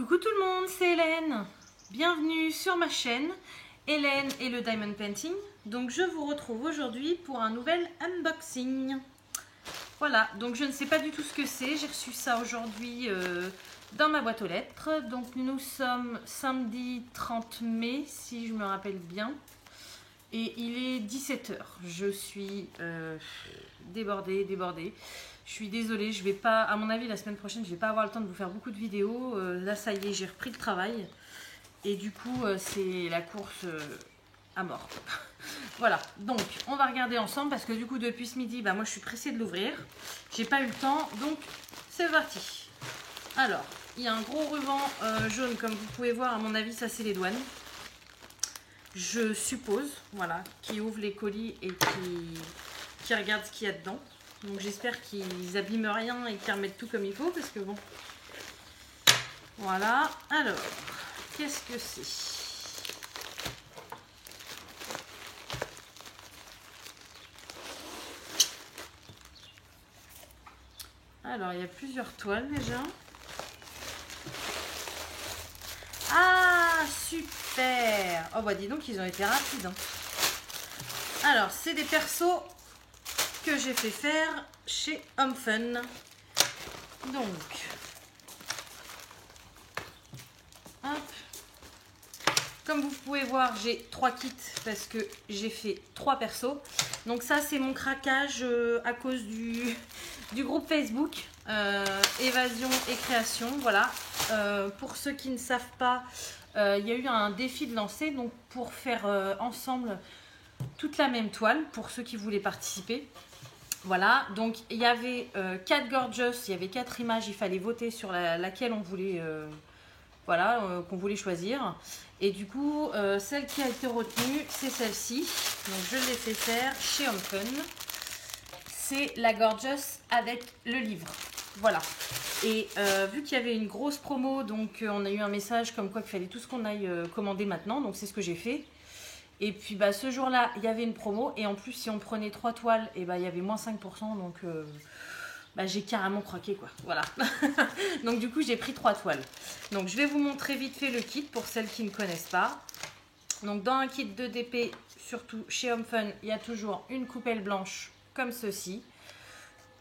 Coucou tout le monde, c'est Hélène. Bienvenue sur ma chaîne Hélène et le Diamond Painting. Donc je vous retrouve aujourd'hui pour un nouvel unboxing. Voilà, donc je ne sais pas du tout ce que c'est. J'ai reçu ça aujourd'hui dans ma boîte aux lettres. Donc nous sommes samedi 30 mai, si je me rappelle bien. Et il est 17 h. Je suis débordée. Je suis désolée, je vais pas, à mon avis la semaine prochaine, je vais pas avoir le temps de vous faire beaucoup de vidéos. Là ça y est, j'ai repris le travail. Et du coup, c'est la course à mort. Voilà, donc on va regarder ensemble parce que du coup depuis ce midi, bah, moi je suis pressée de l'ouvrir. J'ai pas eu le temps, donc c'est parti. Alors, il y a un gros ruban jaune comme vous pouvez voir, à mon avis ça c'est les douanes. Je suppose, voilà, qui ouvre les colis et qui regarde ce qu'il y a dedans. Donc j'espère qu'ils abîment rien et qu'ils remettent tout comme il faut parce que bon. Voilà, alors, qu'est-ce que c'est? Alors, il y a plusieurs toiles déjà. Ah, super! Oh bah dis donc, ils ont été rapides. Hein. Alors, c'est des persos que j'ai fait faire chez Home Fun. Donc, hop. Comme vous pouvez voir, j'ai 3 kits parce que j'ai fait 3 persos. Donc ça, c'est mon craquage à cause du groupe Facebook Évasion et Création. Voilà. Pour ceux qui ne savent pas, il y a eu un défi de lancer donc pour faire ensemble toute la même toile pour ceux qui voulaient participer. Voilà, donc il y avait 4 gorgeous, il y avait 4 images, il fallait voter sur laquelle on voulait, qu'on voulait choisir. Et du coup, celle qui a été retenue, c'est celle-ci. Donc je l'ai fait faire chez Home Fun. C'est la gorgeous avec le livre. Voilà. Et vu qu'il y avait une grosse promo, donc on a eu un message comme quoi qu'il fallait tout ce qu'on aille commander maintenant. Donc c'est ce que j'ai fait. Et puis bah, ce jour-là, il y avait une promo. Et en plus, si on prenait 3 toiles, et bah, il y avait moins 5%. Donc bah, j'ai carrément craqué quoi. Voilà. Donc du coup, j'ai pris 3 toiles. Donc je vais vous montrer vite fait le kit pour celles qui ne connaissent pas. Donc dans un kit de DP, surtout chez Home Fun, il y a toujours une coupelle blanche comme ceci.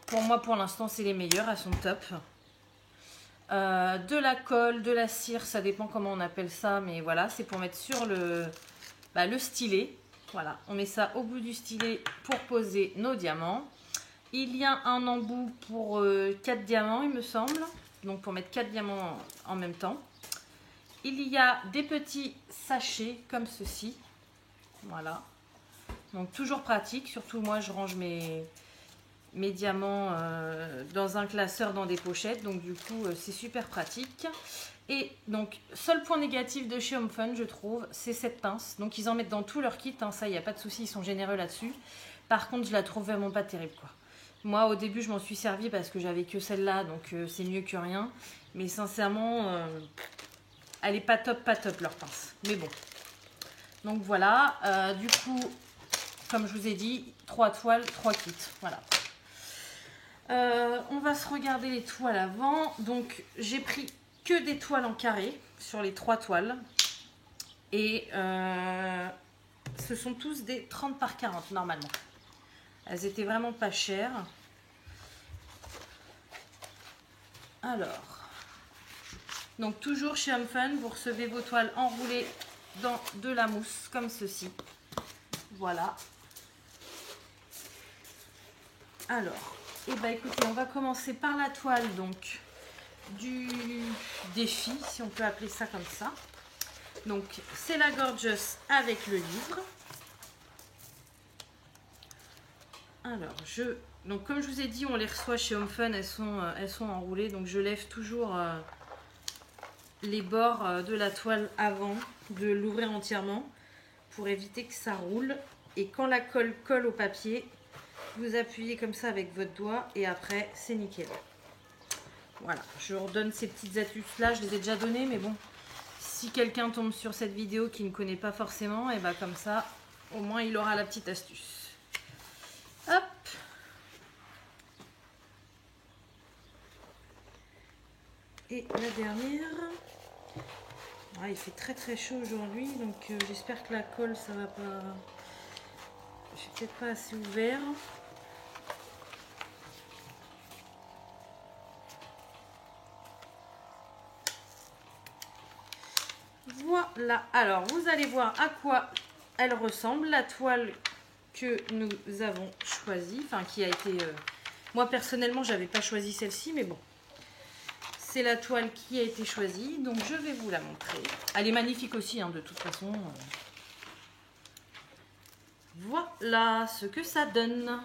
Pour moi, pour l'instant, c'est les meilleures. Elles sont top. De la colle, de la cire, ça dépend comment on appelle ça. Mais voilà, c'est pour mettre sur le stylet. Voilà, on met ça au bout du stylet pour poser nos diamants. Il y a un embout pour 4 diamants, il me semble. Donc pour mettre 4 diamants en même temps. Il y a des petits sachets comme ceci. Voilà. Donc toujours pratique. Surtout moi, je range mes diamants dans un classeur, dans des pochettes. Donc du coup, c'est super pratique. Et donc, seul point négatif de chez Home Fun, je trouve, c'est cette pince. Donc, ils en mettent dans tout leur kit. Hein, ça, il n'y a pas de souci, ils sont généreux là-dessus. Par contre, je la trouve vraiment pas terrible, quoi. Moi, au début, je m'en suis servi parce que j'avais que celle-là. Donc, c'est mieux que rien. Mais sincèrement, elle est pas top, leur pince. Mais bon. Donc, voilà. Du coup, comme je vous ai dit, 3 toiles, 3 kits. Voilà. On va se regarder les toiles avant. Donc, j'ai pris que des toiles en carré sur les 3 toiles et ce sont tous des 30 par 40 normalement. Elles étaient vraiment pas chères. Alors, donc toujours chez Home Fun, vous recevez vos toiles enroulées dans de la mousse comme ceci. Voilà. Alors, et bah écoutez, on va commencer par la toile donc du défi, si on peut appeler ça comme ça. Donc c'est la gorgeous avec le livre. Alors donc comme je vous ai dit, on les reçoit chez Home Fun, elles sont enroulées. Donc je lève toujours les bords de la toile avant de l'ouvrir entièrement pour éviter que ça roule. Et quand la colle colle au papier, vous appuyez comme ça avec votre doigt et après c'est nickel. Voilà, je redonne ces petites astuces là, je les ai déjà données, mais bon, si quelqu'un tombe sur cette vidéo qui ne connaît pas forcément, et bah comme ça, au moins il aura la petite astuce. Hop. Et la dernière. Ah, il fait très très chaud aujourd'hui, donc j'espère que la colle ça va pas. J'ai peut-être pas assez ouvert. Voilà, alors vous allez voir à quoi elle ressemble, la toile que nous avons choisie, enfin qui a été... moi personnellement j'avais pas choisi celle-ci, mais bon. C'est la toile qui a été choisie, donc je vais vous la montrer. Elle est magnifique aussi, hein, de toute façon. Voilà ce que ça donne.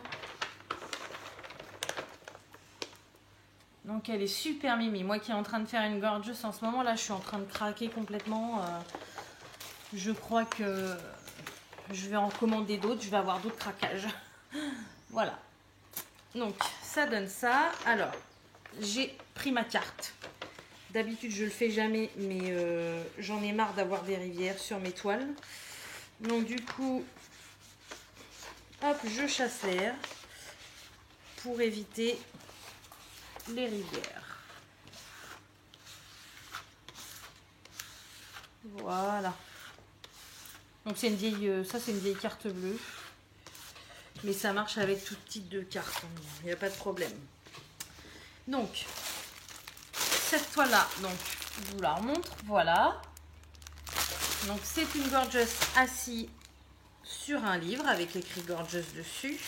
Donc elle est super mimi. Moi qui est en train de faire une gorgeous en ce moment, là je suis en train de craquer complètement. Je crois que je vais en commander d'autres, je vais avoir d'autres craquages. Voilà. Donc ça donne ça. Alors, j'ai pris ma carte. D'habitude je le fais jamais, mais j'en ai marre d'avoir des rivières sur mes toiles. Donc du coup, hop, je chasse l'air pour éviter les rivières. Voilà. Donc c'est une vieille, ça c'est une vieille carte bleue, mais ça marche avec tout type de carte, il n'y a pas de problème. Donc cette toile là, donc je vous la remontre, voilà. Donc c'est une gorgeous assise sur un livre avec écrit gorgeous dessus.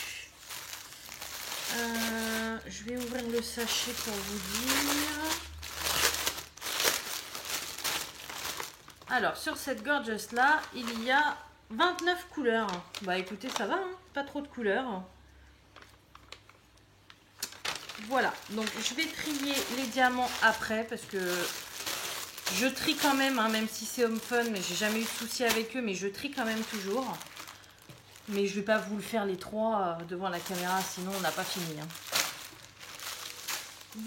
Je vais ouvrir le sachet pour vous dire. Alors, sur cette gorgeous là, il y a 29 couleurs. Bah écoutez, ça va, hein, pas trop de couleurs. Voilà, donc je vais trier les diamants après parce que je trie quand même, hein, même si c'est Home Fun, mais j'ai jamais eu de soucis avec eux, mais je trie quand même toujours. Mais je vais pas vous le faire les trois devant la caméra, sinon on n'a pas fini. Hein.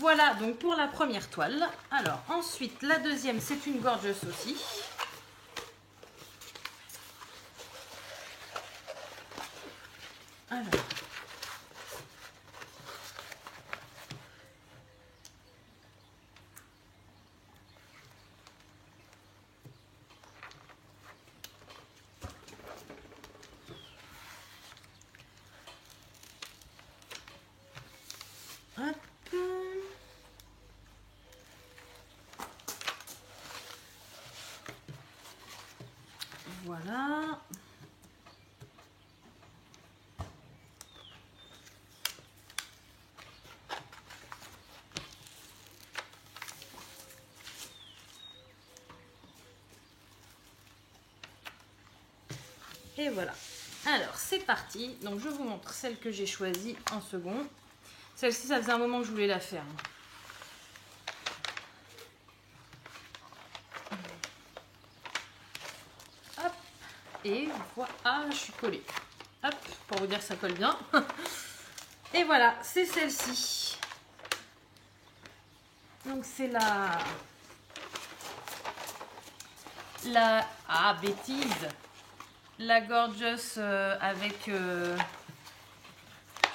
Voilà donc pour la première toile. Alors ensuite la deuxième c'est une gorgeous aussi. Alors. Hop. Voilà. Et voilà. Alors, c'est parti. Donc, je vous montre celle que j'ai choisie en second. Celle-ci, ça faisait un moment que je voulais la faire. Hop. Et voilà. Ah, je suis collée. Hop, pour vous dire que ça colle bien. Et voilà, c'est celle-ci. Donc, c'est Ah, bêtise. La gorgeous avec... je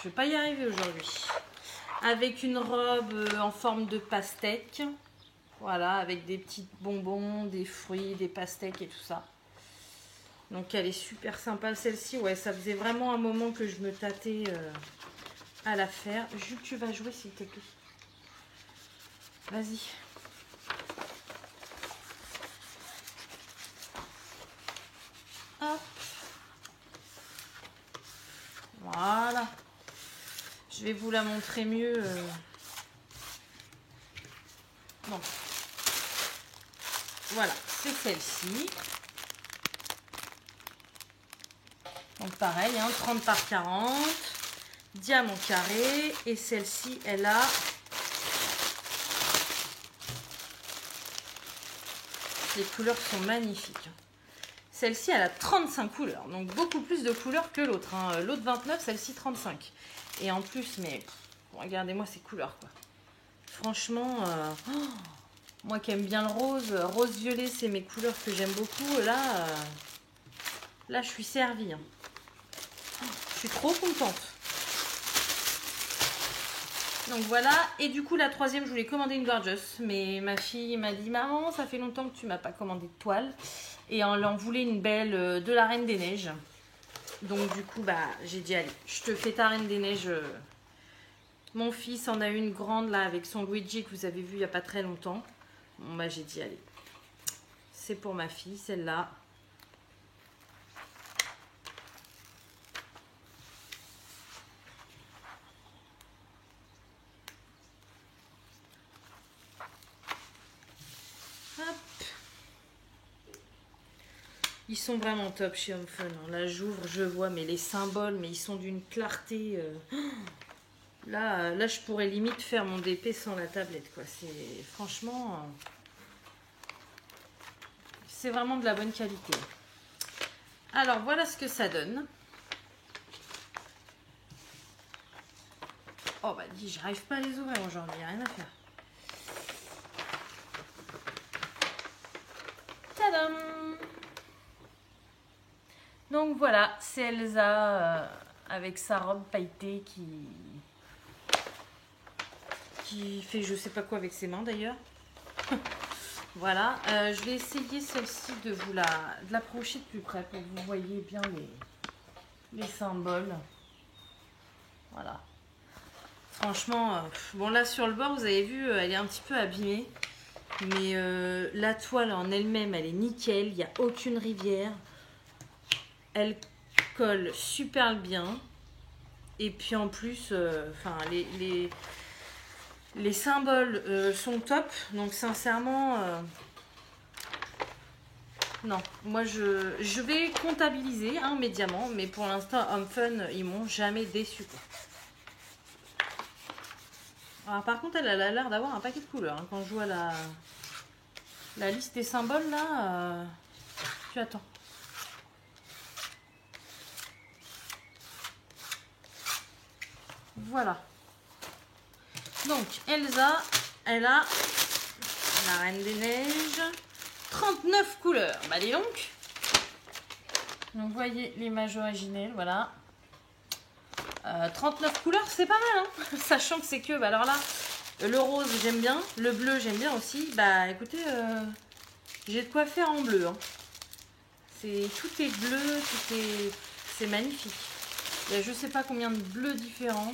vais pas y arriver aujourd'hui. Avec une robe en forme de pastèque. Voilà, avec des petits bonbons, des fruits, des pastèques et tout ça. Donc elle est super sympa celle-ci. Ouais, ça faisait vraiment un moment que je me tâtais à la faire. Jules, tu vas jouer s'il te plaît. Vas-y. Hop. Voilà. Je vais vous la montrer mieux. Donc, voilà, c'est celle-ci. Donc pareil, hein, 30 par 40, diamant carré. Et celle-ci, elle a... Les couleurs sont magnifiques. Celle-ci, elle a 35 couleurs, donc beaucoup plus de couleurs que l'autre. Hein. L'autre 29, celle-ci 35. Et en plus, mais regardez-moi ces couleurs, quoi. Franchement, moi qui aime bien le rose, rose-violet, c'est mes couleurs que j'aime beaucoup. Là, là, je suis servie. Hein. Je suis trop contente. Donc voilà, et du coup la troisième je voulais commander une Gorgeous, mais ma fille m'a dit maman ça fait longtemps que tu m'as pas commandé de toile, et elle en voulait une belle de la Reine des Neiges. Donc du coup bah j'ai dit allez, je te fais ta Reine des Neiges. Mon fils en a une grande là avec son Luigi que vous avez vu il n'y a pas très longtemps. Bon bah j'ai dit allez, c'est pour ma fille celle-là. Ils sont vraiment top chez Home Fun. Là, j'ouvre, je vois, mais les symboles, mais ils sont d'une clarté. Là, je pourrais limite faire mon DP sans la tablette, quoi. C'est franchement, c'est vraiment de la bonne qualité. Alors, voilà ce que ça donne. Oh, bah, dis, j'arrive pas à les ouvrir aujourd'hui, rien à faire. Tadam! Donc voilà, c'est Elsa avec sa robe pailletée qui fait je sais pas quoi avec ses mains d'ailleurs. Voilà, je vais essayer celle-ci de vous l'approcher de plus près pour que vous voyez bien les symboles. Voilà. Franchement, bon là sur le bord vous avez vu, elle est un petit peu abîmée. Mais la toile en elle-même, elle est nickel, il n'y a aucune rivière. Elle colle super bien. Et puis en plus, les symboles sont top. Donc sincèrement, non. Moi, je vais comptabiliser mes diamants. Mais pour l'instant, Home Fun, ils m'ont jamais déçu, quoi. Alors, par contre, elle a l'air d'avoir un paquet de couleurs. Hein. Quand je vois la liste des symboles, là, tu attends. Voilà. Donc, Elsa, elle a la Reine des Neiges. 39 couleurs. Bah, dis donc. Donc, vous voyez l'image originelle, voilà. 39 couleurs, c'est pas mal, hein. Sachant que c'est que, bah, alors là, le rose, j'aime bien. Le bleu, j'aime bien aussi. Bah, écoutez, j'ai de quoi faire en bleu. Hein. Tout est bleu, c'est magnifique. Il y a je sais pas combien de bleus différents.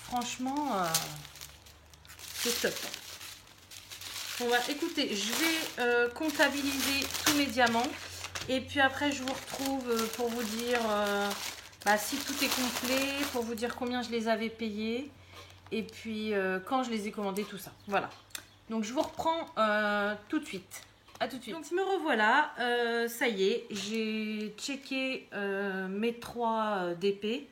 Franchement, c'est top. Bon, bah, écoutez, je vais comptabiliser tous mes diamants. Et puis après, je vous retrouve pour vous dire si tout est complet, pour vous dire combien je les avais payés. Et puis, quand je les ai commandés, tout ça. Voilà. Donc, je vous reprends tout de suite. A tout de suite. Donc me revoilà, ça y est, j'ai checké mes 3 DP,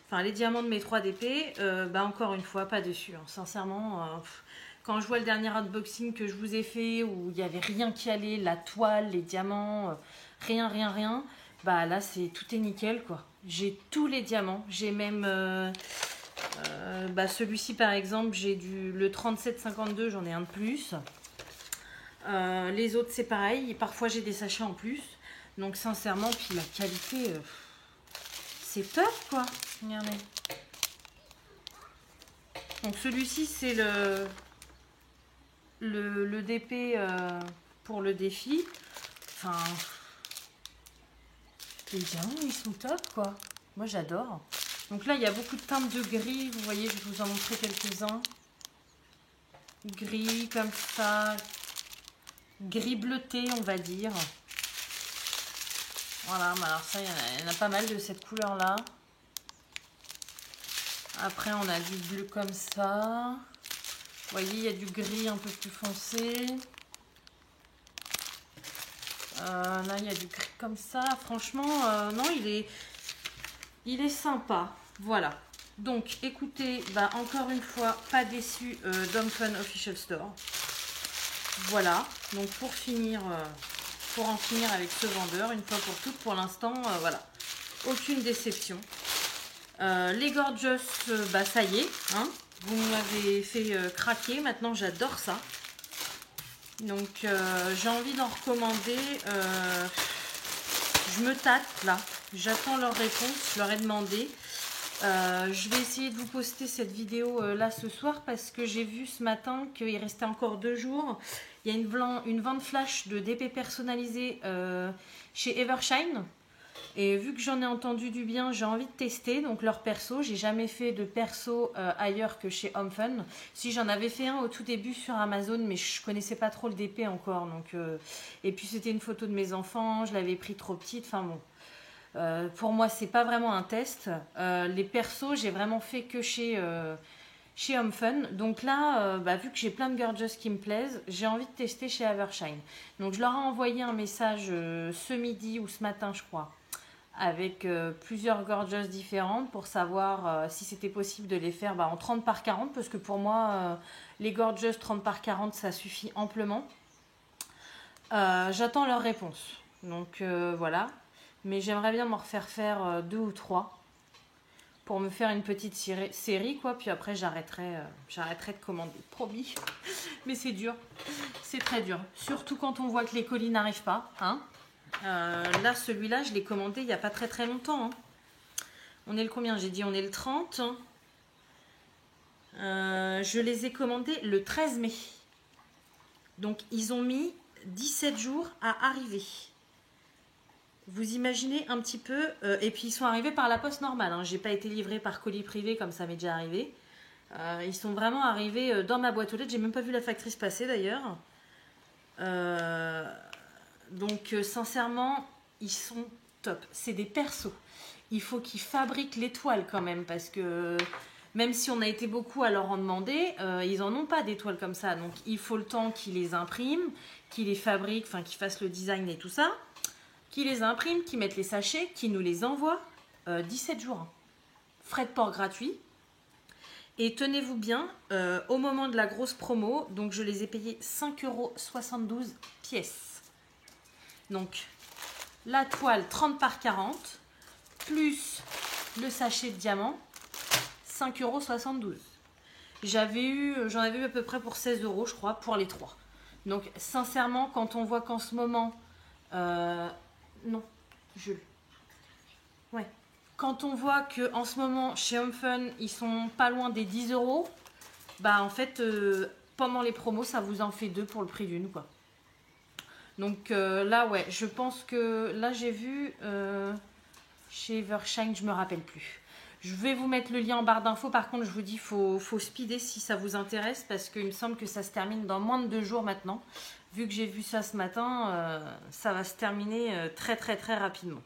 enfin les diamants de mes 3 DP, encore une fois, pas dessus, hein. Sincèrement, quand je vois le dernier unboxing que je vous ai fait, où il n'y avait rien qui allait, la toile, les diamants, rien, bah là tout est nickel quoi. J'ai tous les diamants, j'ai même, celui-ci par exemple, j'ai le 3752, j'en ai un de plus. Les autres c'est pareil, et parfois j'ai des sachets en plus, donc sincèrement, puis la qualité c'est top quoi. Regardez, donc celui-ci c'est le DP pour le défi. Enfin, les diamants ils sont top quoi, moi j'adore. Donc là il y a beaucoup de teintes de gris, vous voyez, je vais vous en montrer quelques-uns. Gris comme ça, gris bleuté on va dire. Voilà, alors ça il y en a pas mal de cette couleur là. Après on a du bleu comme ça. Vous voyez, il y a du gris un peu plus foncé. Là il y a du gris comme ça. Franchement non, il est sympa. Voilà. Donc écoutez, encore une fois, pas déçu d'Home Fun Official Store. Voilà, donc pour en finir avec ce vendeur, une fois pour toutes, pour l'instant, voilà, aucune déception. Les Gorgeous, ça y est, hein, vous m'avez fait craquer, maintenant j'adore ça. Donc j'ai envie d'en recommander, je me tâte là, j'attends leur réponse, je leur ai demandé. Je vais essayer de vous poster cette vidéo là ce soir parce que j'ai vu ce matin qu'il restait encore 2 jours. Il y a une vente flash de DP personnalisés chez Evershine. Et vu que j'en ai entendu du bien, j'ai envie de tester donc leur perso. J'ai jamais fait de perso ailleurs que chez HomeFun. Si, j'en avais fait un au tout début sur Amazon, mais je connaissais pas trop le DP encore. Donc, et puis c'était une photo de mes enfants, je l'avais pris trop petite. Enfin bon, pour moi c'est pas vraiment un test. Les persos, j'ai vraiment fait que chez HomeFun. Donc là, vu que j'ai plein de gorgeous qui me plaisent, j'ai envie de tester chez Evershine. Donc je leur ai envoyé un message ce midi ou ce matin, je crois, avec plusieurs gorgeous différentes pour savoir si c'était possible de les faire en 30 par 40 parce que pour moi les gorgeous 30 par 40 ça suffit amplement. J'attends leur réponse donc voilà, mais j'aimerais bien m'en refaire faire 2 ou 3 pour me faire une petite série quoi, puis après j'arrêterai de commander, promis. Mais c'est dur, c'est très dur, surtout quand on voit que les colis n'arrivent pas, hein. Là, celui-là, je l'ai commandé il n'y a pas très longtemps. Hein. On est le combien? J'ai dit on est le 30. Je les ai commandés le 13 mai. Donc, ils ont mis 17 jours à arriver. Vous imaginez un petit peu. Et puis, ils sont arrivés par la poste normale. Hein. Je n'ai pas été livrée par colis privé comme ça m'est déjà arrivé. Ils sont vraiment arrivés dans ma boîte aux lettres. J'ai même pas vu la factrice passer d'ailleurs. Donc sincèrement, ils sont top. C'est des persos. Il faut qu'ils fabriquent l'étoile quand même parce que même si on a été beaucoup à leur en demander, ils en ont pas d'étoiles comme ça. Donc il faut le temps qu'ils les impriment, qu'ils les fabriquent, enfin qu'ils fassent le design et tout ça, qu'ils les impriment, qu'ils mettent les sachets, qu'ils nous les envoient. 17 jours. Hein. Frais de port gratuit. Et tenez-vous bien, au moment de la grosse promo, donc je les ai payés 5,72 € pièce. Donc, la toile 30 par 40, plus le sachet de diamant, 5,72 €. J'en avais eu à peu près pour 16 € je crois, pour les 3. Donc, sincèrement, quand on voit qu'en ce moment... Ouais. Quand on voit qu'en ce moment, chez HomeFun, ils sont pas loin des 10 €, en fait, pendant les promos, ça vous en fait 2 pour le prix d'une, quoi. Donc là, ouais, je pense que... Là, j'ai vu chez Evershine, je me rappelle plus. Je vais vous mettre le lien en barre d'infos. Par contre, je vous dis, faut speeder si ça vous intéresse. Parce qu'il me semble que ça se termine dans moins de 2 jours maintenant. Vu que j'ai vu ça ce matin, ça va se terminer très rapidement.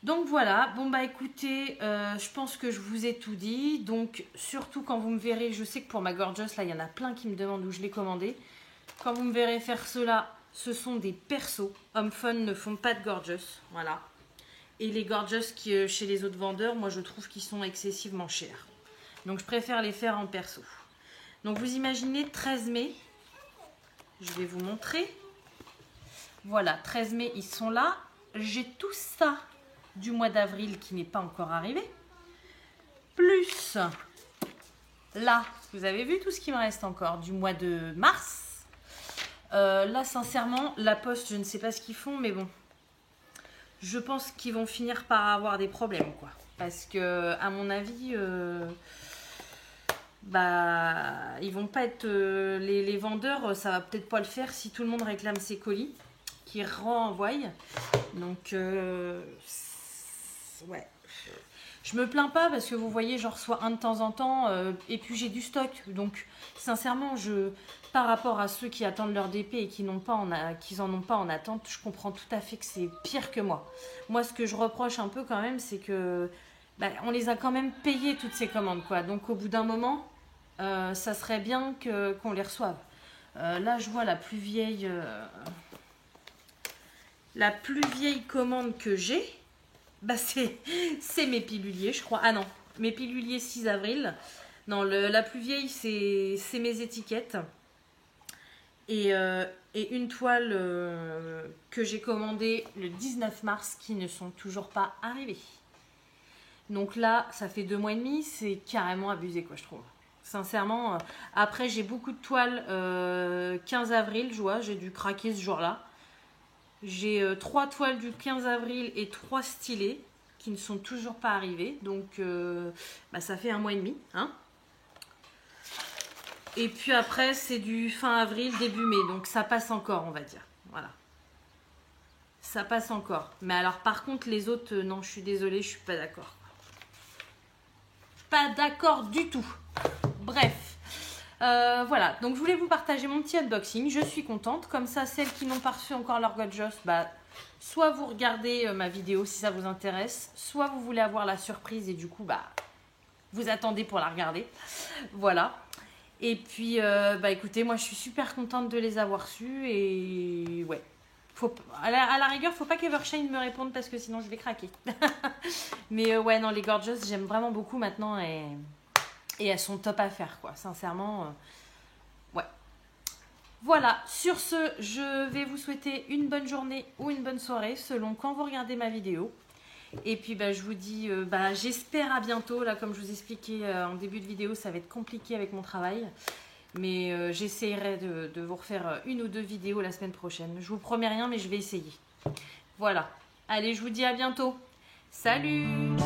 Donc voilà, bon écoutez, je pense que je vous ai tout dit. Donc surtout quand vous me verrez, je sais que pour ma gorgeous, là, il y en a plein qui me demandent où je l'ai commandé. Quand vous me verrez faire cela, ce sont des persos. HomeFun ne font pas de gorgeous, voilà. Et les gorgeous chez les autres vendeurs, moi je trouve qu'ils sont excessivement chers. Donc je préfère les faire en perso. Donc vous imaginez 13 mai, je vais vous montrer. Voilà, 13 mai, ils sont là. J'ai tout ça du mois d'avril qui n'est pas encore arrivé. Plus, là, vous avez vu tout ce qui me reste encore du mois de mars. Là, sincèrement, la poste, je ne sais pas ce qu'ils font, mais bon. Je pense qu'ils vont finir par avoir des problèmes, quoi. Parce que, à mon avis, ils vont pas être... les vendeurs, ça va peut-être pas le faire si tout le monde réclame ses colis, qui renvoient. Donc, ouais. Je me plains pas parce que vous voyez, j'en reçois un de temps en temps et puis j'ai du stock. Donc, sincèrement, par rapport à ceux qui attendent leur DP et qui n'en ont pas en attente, je comprends tout à fait que c'est pire que moi. Moi, ce que je reproche un peu quand même, c'est que on les a quand même payées toutes ces commandes, quoi. Donc, au bout d'un moment, ça serait bien qu'on les reçoive. Là, je vois la plus vieille commande que j'ai. C'est mes piluliers, je crois. Ah non, mes piluliers 6 avril. Non, la plus vieille, c'est mes étiquettes. Et une toile que j'ai commandée le 19 mars qui ne sont toujours pas arrivées. Donc là, ça fait 2 mois et demi, c'est carrément abusé, quoi, je trouve. Sincèrement, après, j'ai beaucoup de toiles 15 avril, je vois, j'ai dû craquer ce jour-là. J'ai 3 toiles du 15 avril et 3 stylés qui ne sont toujours pas arrivés. Donc, ça fait 1 mois et demi. Hein. Et puis après, c'est du fin avril, début mai. Donc, ça passe encore, on va dire. Voilà. Ça passe encore. Mais alors, par contre, les autres, non, je suis désolée, je suis pas d'accord. Pas d'accord du tout. Bref. Voilà, donc je voulais vous partager mon petit unboxing. Je suis contente. Comme ça, celles qui n'ont pas reçu encore leur Gorgeous, soit vous regardez ma vidéo si ça vous intéresse, soit vous voulez avoir la surprise et du coup, vous attendez pour la regarder. Voilà. Et puis, écoutez, moi je suis super contente de les avoir reçus et ouais. À la rigueur, faut pas qu'Evershine me réponde parce que sinon je vais craquer. Mais ouais, non, les Gorgeous, j'aime vraiment beaucoup maintenant et elles sont top à faire, quoi. Sincèrement, ouais. Voilà, sur ce, je vais vous souhaiter une bonne journée ou une bonne soirée selon quand vous regardez ma vidéo. Et puis, je vous dis, j'espère à bientôt. Là, comme je vous expliquais en début de vidéo, ça va être compliqué avec mon travail. Mais j'essaierai de vous refaire 1 ou 2 vidéos la semaine prochaine. Je vous promets rien, mais je vais essayer. Voilà. Allez, je vous dis à bientôt. Salut!